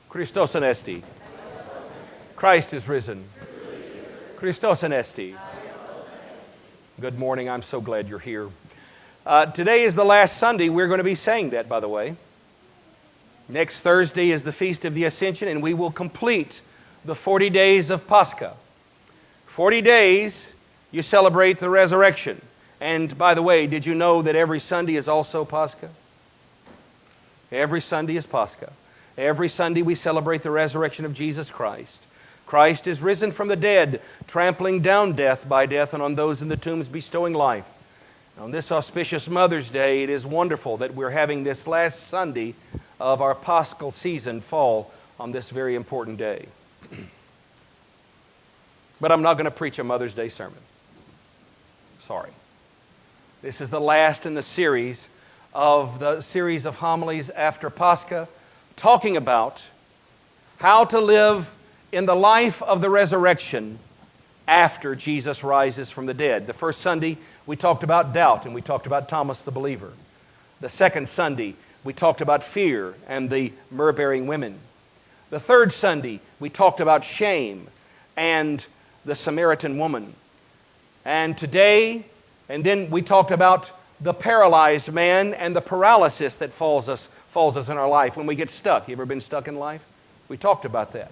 Christos anesti. Christ is risen. Christos anesti. Good morning. I'm so glad you're here. Today is the last Sunday. We're going to be saying that, by the way. Next Thursday is the Feast of the Ascension, and we will complete the 40 days of Pascha. 40 days, you celebrate the resurrection. And by the way, did you know that every Sunday is also Pascha? Every Sunday is Pascha. Every Sunday we celebrate the resurrection of Jesus Christ. Christ is risen from the dead, trampling down death by death, and on those in the tombs bestowing life. On this auspicious Mother's Day, it is wonderful that we're having this last Sunday of our Paschal season fall on this very important day. But I'm not going to preach a Mother's Day sermon. Sorry. This is the last in the series of homilies after Pascha, talking about how to live in the life of the resurrection after Jesus rises from the dead. The first Sunday, we talked about doubt, and we talked about Thomas the believer. The second Sunday, we talked about fear and the myrrh-bearing women. The third Sunday, we talked about shame and the Samaritan woman. And today, and then we talked about the paralyzed man and the paralysis that falls us in our life when we get stuck. You ever been stuck in life? We talked about that.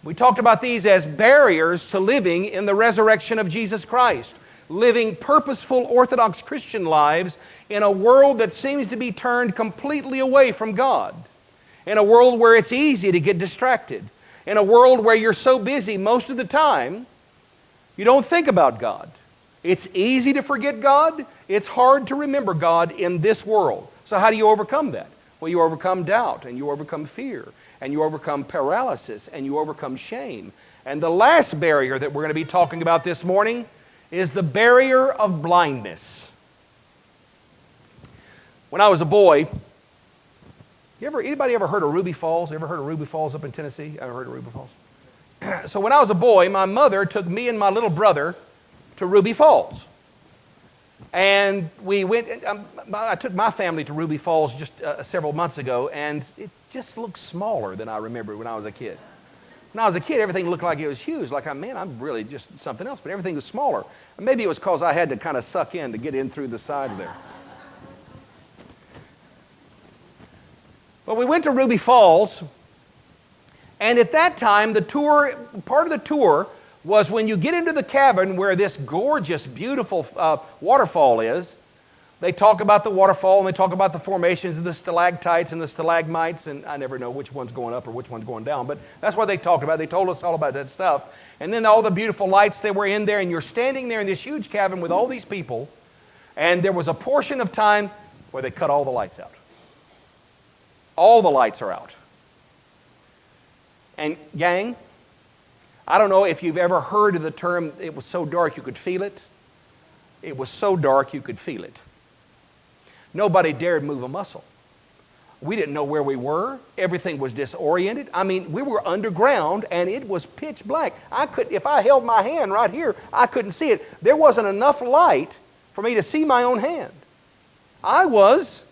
We talked about these as barriers to living in the resurrection of Jesus Christ. Living purposeful Orthodox Christian lives in a world that seems to be turned completely away from God. In a world where it's easy to get distracted. In a world where you're so busy most of the time, you don't think about God. It's easy to forget God. It's hard to remember God in this world. So how do you overcome that? Well, you overcome doubt, and you overcome fear, and you overcome paralysis, and you overcome shame. And the last barrier that we're going to be talking about this morning is the barrier of blindness. When I was a boy, anybody ever heard of Ruby Falls? Ever heard of Ruby Falls up in Tennessee? Ever heard of Ruby Falls? So when I was a boy, my mother took me and my little brother to Ruby Falls. And we went, I took my family to Ruby Falls just several months ago, and it just looked smaller than I remember when I was a kid. When I was a kid, everything looked like it was huge. Like, man, I'm really just something else, but everything was smaller. And maybe it was because I had to kind of suck in to get in through the sides there. Well, we went to Ruby Falls, and at that time, part of the tour was when you get into the cavern where this gorgeous, beautiful waterfall is. They talk about the waterfall, and they talk about the formations of the stalactites and the stalagmites, and I never know which one's going up or which one's going down, but that's what they talked about. They told us all about that stuff. And then all the beautiful lights that were in there, and you're standing there in this huge cavern with all these people, and there was a portion of time where they cut all the lights out. All the lights are out. And gang, I don't know if you've ever heard of the term, it was so dark you could feel it. It was so dark you could feel it. Nobody dared move a muscle. We didn't know where we were. Everything was disoriented. I mean, we were underground and it was pitch black. If I held my hand right here, I couldn't see it. There wasn't enough light for me to see my own hand. I was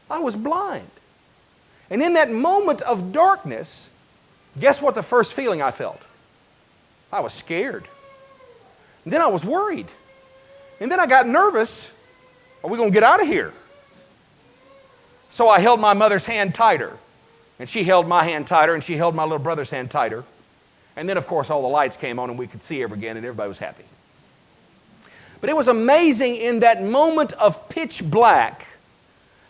blind. And in that moment of darkness, guess what the first feeling I felt? I was scared. And then I was worried. And then I got nervous. Are we going to get out of here? So I held my mother's hand tighter. And she held my hand tighter, and she held my little brother's hand tighter. And then, of course, all the lights came on, and we could see again, and everybody was happy. But it was amazing in that moment of pitch black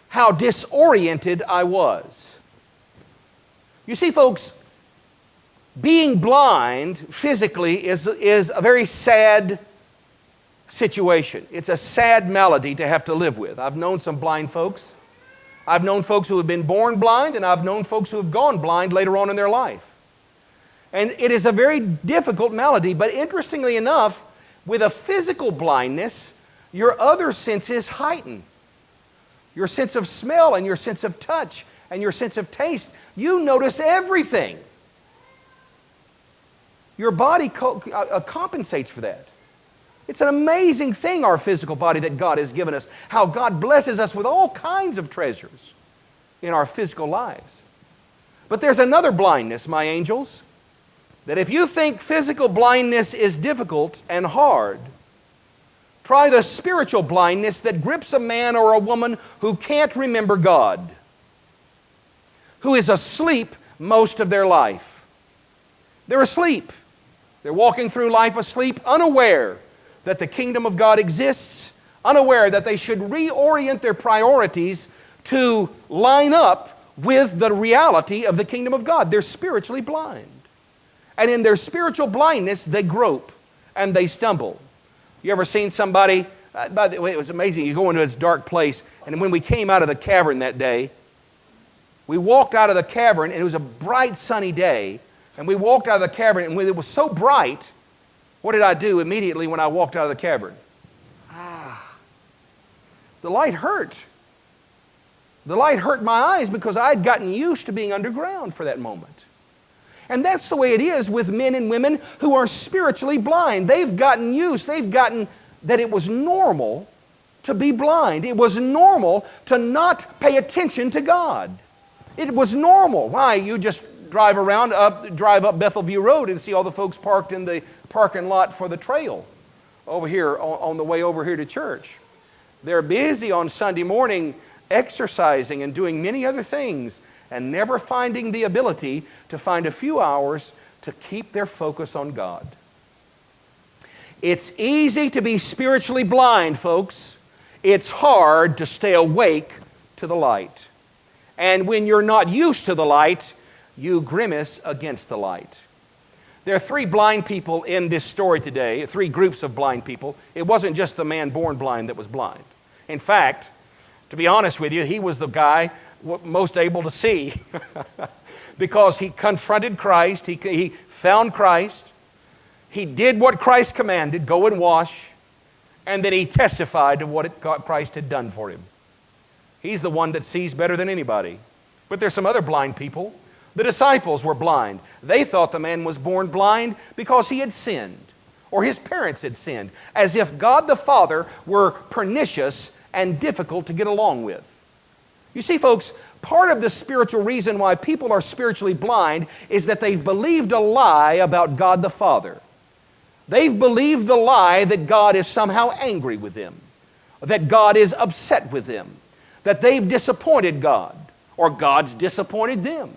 how disoriented I was. You see, folks, being blind physically is a very sad situation. It's a sad malady to have to live with. I've known some blind folks. I've known folks who have been born blind, and I've known folks who have gone blind later on in their life. And it is a very difficult malady, but interestingly enough, with a physical blindness, your other senses heighten. Your sense of smell and your sense of touch and your sense of taste. You notice everything. Your body compensates for that. It's an amazing thing, our physical body that God has given us. How God blesses us with all kinds of treasures in our physical lives. But there's another blindness, my angels, that if you think physical blindness is difficult and hard, try the spiritual blindness that grips a man or a woman who can't remember God, who is asleep most of their life. They're asleep. They're walking through life asleep, unaware that the kingdom of God exists, unaware that they should reorient their priorities to line up with the reality of the kingdom of God. They're spiritually blind. And in their spiritual blindness, they grope and they stumble. You ever seen somebody, by the way, it was amazing, you go into this dark place, and when we came out of the cavern that day, we walked out of the cavern, and it was a bright sunny day, and we walked out of the cavern, and when it was so bright, what did I do immediately when I walked out of the cavern? The light hurt. The light hurt my eyes because I had gotten used to being underground for that moment. And that's the way it is with men and women who are spiritually blind. They've gotten used, they've gotten that it was normal to be blind. It was normal to not pay attention to God. It was normal. Why? You just drive up Bethelview Road and see all the folks parked in the parking lot for the trail over here on the way over here to church. They're busy on Sunday morning exercising and doing many other things and never finding the ability to find a few hours to keep their focus on God. It's easy to be spiritually blind, folks. It's hard to stay awake to the light. And when you're not used to the light, you grimace against the light. There are 3 blind people in this story today, 3 groups of blind people. It wasn't just the man born blind that was blind. In fact, to be honest with you, he was the guy most able to see because he confronted Christ, he found Christ, he did what Christ commanded, go and wash, and then he testified to what Christ had done for him. He's the one that sees better than anybody. But there's some other blind people. The disciples were blind. They thought the man was born blind because he had sinned or his parents had sinned, as if God the Father were pernicious and difficult to get along with. You see, folks, part of the spiritual reason why people are spiritually blind is that they've believed a lie about God the Father. They've believed the lie that God is somehow angry with them, that God is upset with them, that they've disappointed God, or God's disappointed them.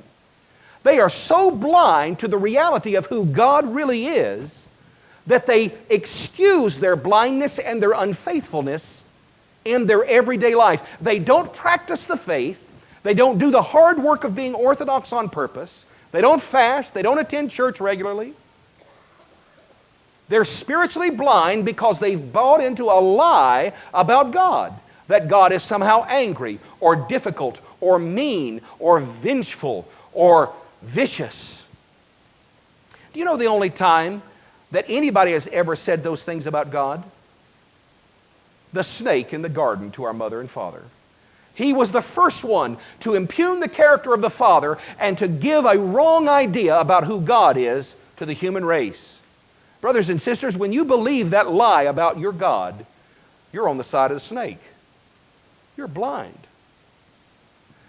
They are so blind to the reality of who God really is that they excuse their blindness and their unfaithfulness in their everyday life. They don't practice the faith. They don't do the hard work of being orthodox on purpose. They don't fast. They don't attend church regularly. They're spiritually blind because they've bought into a lie about God, that God is somehow angry or difficult or mean or vengeful or vicious. Do you know the only time that anybody has ever said those things about God? The snake in the garden to our mother and father. He was the first one to impugn the character of the Father and to give a wrong idea about who God is to the human race. Brothers and sisters, when you believe that lie about your God, you're on the side of the snake. You're blind.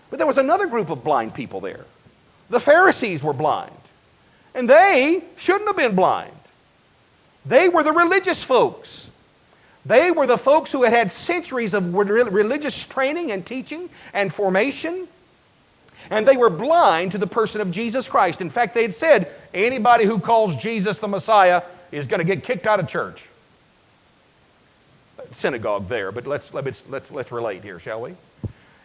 But there was another group of blind people there. The Pharisees were blind. And they shouldn't have been blind. They were the religious folks. They were the folks who had had centuries of religious training and teaching and formation. And they were blind to the person of Jesus Christ. In fact, they had said, anybody who calls Jesus the Messiah is going to get kicked out of church. Synagogue there, but let's relate here, shall we?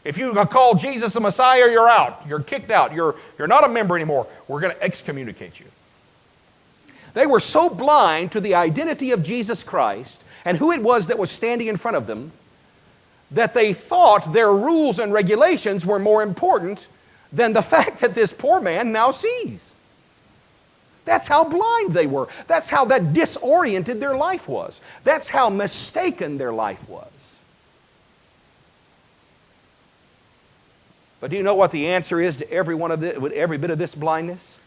If you call Jesus the Messiah, you're out. You're kicked out. You're not a member anymore. We're going to excommunicate you. They were so blind to the identity of Jesus Christ and who it was that was standing in front of them that they thought their rules and regulations were more important than the fact that this poor man now sees. That's how blind they were. That's how that disoriented their life was. That's how mistaken their life was. But do you know what the answer is to every bit of this blindness?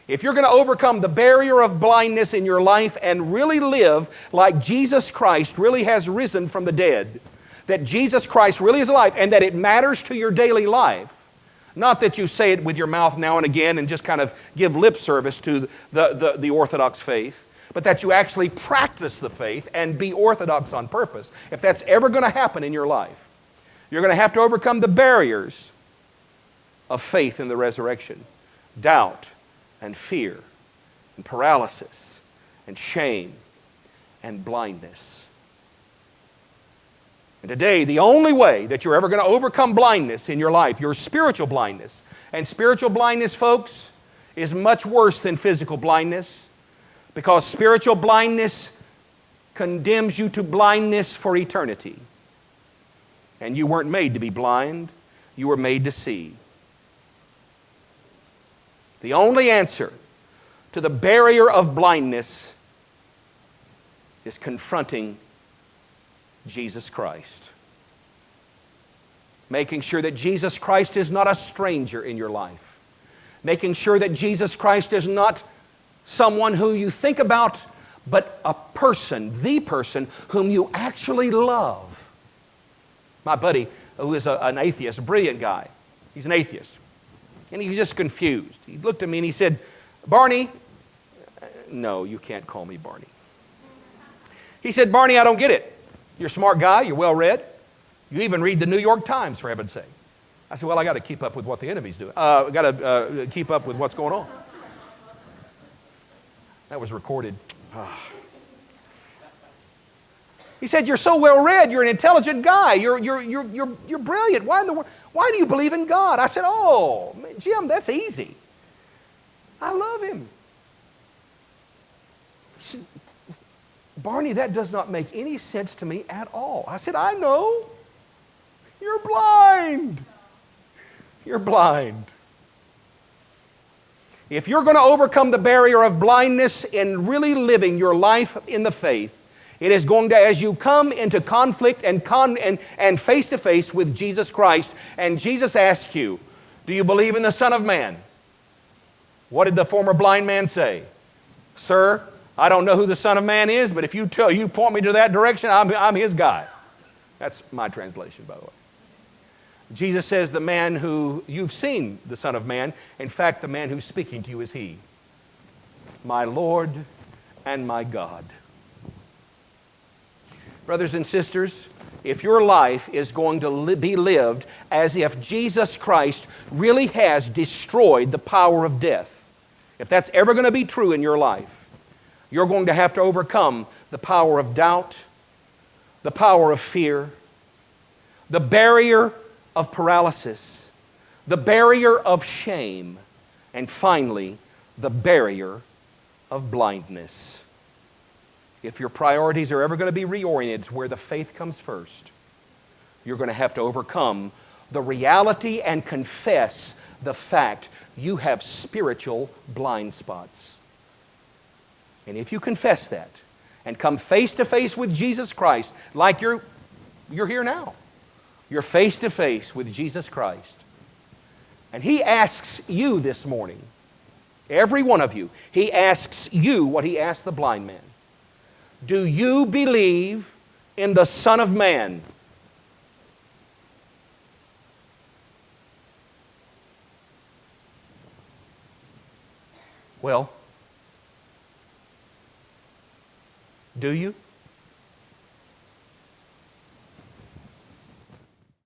If you're going to overcome the barrier of blindness in your life and really live like Jesus Christ really has risen from the dead, that Jesus Christ really is alive, and that it matters to your daily life, Not that you say it with your mouth now and again and just kind of give lip service to the Orthodox faith, but that you actually practice the faith and be Orthodox on purpose. If that's ever going to happen in your life, you're going to have to overcome the barriers of faith in the resurrection. Doubt and fear and paralysis and shame and blindness. And today, the only way that you're ever going to overcome blindness in your life, your spiritual blindness, and spiritual blindness, folks, is much worse than physical blindness, because spiritual blindness condemns you to blindness for eternity. And you weren't made to be blind, you were made to see. The only answer to the barrier of blindness is confronting Jesus Christ. Making sure that Jesus Christ is not a stranger in your life. Making sure that Jesus Christ is not someone who you think about, but a person, the person whom you actually love. My buddy, who is an atheist, a brilliant guy, he's an atheist, and he's just confused. He looked at me and he said, "Barney," no, you can't call me Barney. He said, "Barney, I don't get it. You're a smart guy, you're well-read. You even read the New York Times, for heaven's sake." I said, "Well, I got to keep up with what the enemy's doing. I got to keep up with what's going on." That was recorded. He said, "You're so well-read. You're an intelligent guy. You're brilliant. Why do you believe in God?" I said, "Oh, Jim, that's easy. I love Him." He said, "Barney, that does not make any sense to me at all." I said, "I know. You're blind. You're blind." If you're going to overcome the barrier of blindness in really living your life in the faith, it is going to, as you come into conflict and face-to-face with Jesus Christ, and Jesus asks you, "Do you believe in the Son of Man?" What did the former blind man say? "Sir, I don't know who the Son of Man is, but if you point me to that direction, I'm His guy." That's my translation, by the way. Jesus says, "The man who you've seen, the Son of Man. In fact, the man who's speaking to you is He, my Lord and my God." Brothers and sisters, if your life is going to be lived as if Jesus Christ really has destroyed the power of death, if that's ever going to be true in your life, you're going to have to overcome the power of doubt, the power of fear, the barrier of paralysis, the barrier of shame, and finally, the barrier of blindness. If your priorities are ever going to be reoriented to where the faith comes first, you're going to have to overcome the reality and confess the fact you have spiritual blind spots. And if you confess that and come face to face with Jesus Christ, like you're here now, you're face to face with Jesus Christ, and He asks you this morning, every one of you, He asks you what He asked the blind man. Do you believe in the Son of Man? Well, do you?